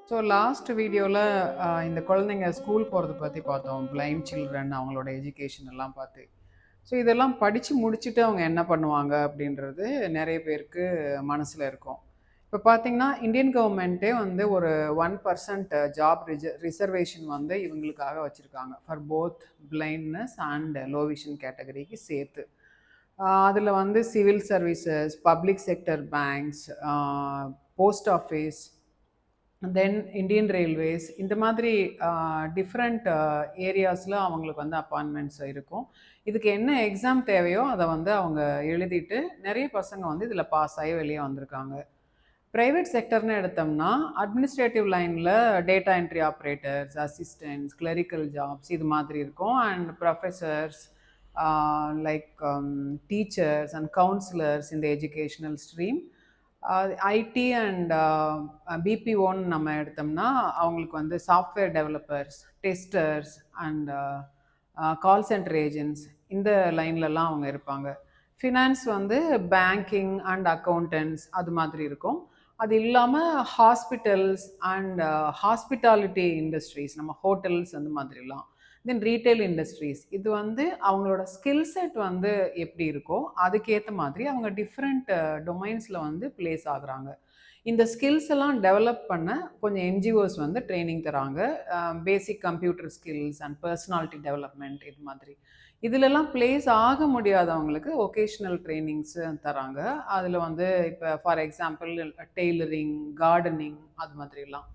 So last வீடியோவில் இந்த குழந்தைங்க ஸ்கூல் போகிறத பற்றி பார்த்தோம். பிளைண்ட் சில்ட்ரன் அவங்களோட எஜுகேஷன் எல்லாம் பார்த்து. ஸோ இதெல்லாம் படித்து முடிச்சுட்டு அவங்க என்ன பண்ணுவாங்க அப்படின்றது நிறைய பேருக்கு மனசில் இருக்கும். இப்போ பார்த்தீங்கன்னா இந்தியன் கவர்மெண்ட்டே வந்து ஒரு 1% ஜாப் ரிசர்வேஷன் வந்து இவங்களுக்காக வச்சுருக்காங்க for both blindness and low vision கேட்டகரிக்கு சேர்த்து. அதில் வந்து civil services, public sector banks, post office, then Indian railways, இந்த மாதிரி டிஃப்ரெண்ட் ஏரியாஸில் அவங்களுக்கு வந்து அப்பாயின்மெண்ட்ஸ் இருக்கும். இதுக்கு என்ன எக்ஸாம் தேவையோ அதை வந்து அவங்க எழுதிட்டு நிறைய பசங்க வந்து இதில் பாஸ் ஆகி வெளியே வந்திருக்காங்க. ப்ரைவேட் செக்டர்னு எடுத்தோம்னா அட்மினிஸ்ட்ரேட்டிவ் லைனில் data entry operators, assistants, clerical jobs இது மாதிரி இருக்கும். And professors, like teachers and counsellors இந்த எஜுகேஷ்னல் ஸ்ட்ரீம். ஐடி அண்ட் பிபிஓன்னு நம்ம எடுத்தோம்னா அவங்களுக்கு வந்து software developers, testers and call centre agents இந்த லைன்லலாம் அவங்க இருப்பாங்க. ஃபினான்ஸ் வந்து பேங்கிங் அண்ட் அக்கௌண்டன்ட்ஸ் அது மாதிரி இருக்கும். அது இல்லாமல் ஹாஸ்பிட்டல்ஸ் அண்ட் ஹாஸ்பிட்டாலிட்டி இண்டஸ்ட்ரீஸ், நம்ம ஹோட்டல்ஸ் அந்த மாதிரிலாம். தென் ரீட்டைல் இண்டஸ்ட்ரீஸ், இது வந்து அவங்களோட ஸ்கில் செட் வந்து எப்படி இருக்கோ அதுக்கேற்ற மாதிரி அவங்க டிஃப்ரெண்ட் டொமைன்ஸில் வந்து பிளேஸ் ஆகுறாங்க. இந்த ஸ்கில்ஸ் எல்லாம் டெவலப் பண்ண கொஞ்சம் என்ஜிஓஸ் வந்து ட்ரைனிங் தராங்க. Basic computer skills and personality development இது மாதிரி. இதிலெல்லாம் பிளேஸ் ஆக முடியாதவங்களுக்கு ஒகேஷ்னல் ட்ரைனிங்ஸ் தராங்க. அதில் வந்து இப்போ ஃபார் எக்ஸாம்பிள் டெய்லரிங், கார்டனிங் அது மாதிரிலாம்.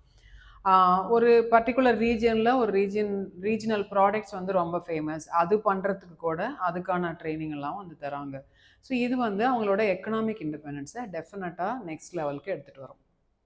ஒரு பர்டிகுலர் ரீஜனில் ஒரு ரீஜனல் ப்ராடக்ட்ஸ் வந்து ரொம்ப ஃபேமஸ், அது பண்ணுறதுக்கு கூட அதுக்கான ட்ரைனிங் எல்லாம் வந்து தராங்க. ஸோ இது வந்து அவங்களோட எக்கனாமிக் இண்டிபெண்டன்ஸை டெஃபினட்டாக நெக்ஸ்ட் லெவலுக்கு எடுத்துகிட்டு வரும்.